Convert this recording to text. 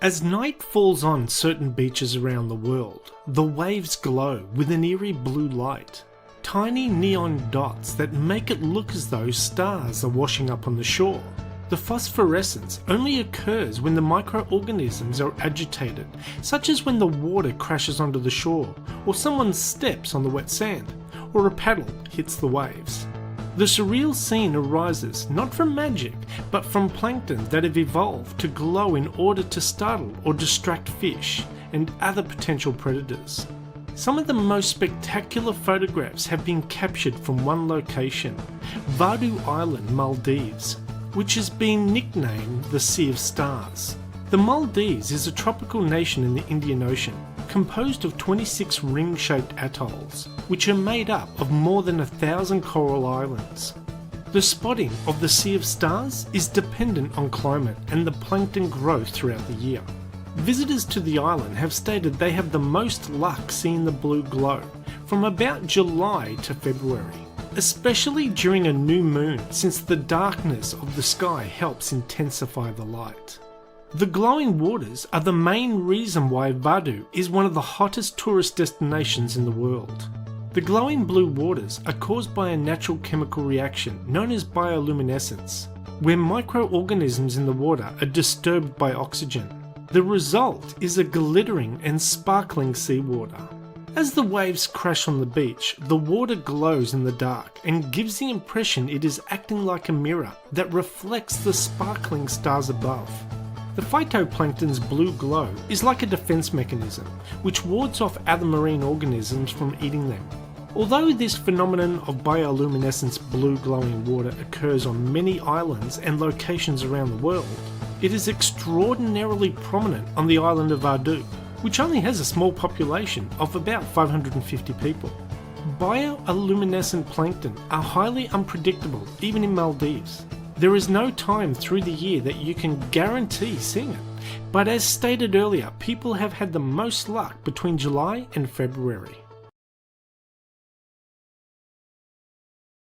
As night falls on certain beaches around the world, the waves glow with an eerie blue light. Tiny neon dots that make it look as though stars are washing up on the shore. The phosphorescence only occurs when the microorganisms are agitated, such as when the water crashes onto the shore, or someone steps on the wet sand, or a paddle hits the waves. The surreal scene arises not from magic, but from plankton that have evolved to glow in order to startle or distract fish and other potential predators. Some of the most spectacular photographs have been captured from one location, Urdu Island, Maldives, which has been nicknamed the Sea of Stars. The Maldives is a tropical nation in the Indian Ocean, composed of 26 ring-shaped atolls, which are made up of more than 1,000 coral islands. The spotting of the Sea of Stars is dependent on climate and the plankton growth throughout the year. Visitors to the island have stated they have the most luck seeing the blue glow from about July to February, especially during a new moon, since the darkness of the sky helps intensify the light. The glowing waters are the main reason why Urdu is one of the hottest tourist destinations in the world. The glowing blue waters are caused by a natural chemical reaction known as bioluminescence, where microorganisms in the water are disturbed by oxygen. The result is a glittering and sparkling seawater. As the waves crash on the beach, the water glows in the dark and gives the impression it is acting like a mirror that reflects the sparkling stars above. The phytoplankton's blue glow is like a defense mechanism, which wards off other marine organisms from eating them. Although this phenomenon of bioluminescence blue glowing water occurs on many islands and locations around the world, it is extraordinarily prominent on the island of Urdu, which only has a small population of about 550 people. Bioluminescent plankton are highly unpredictable even in Maldives. There is no time through the year that you can guarantee seeing it, but as stated earlier, people have had the most luck between July and February.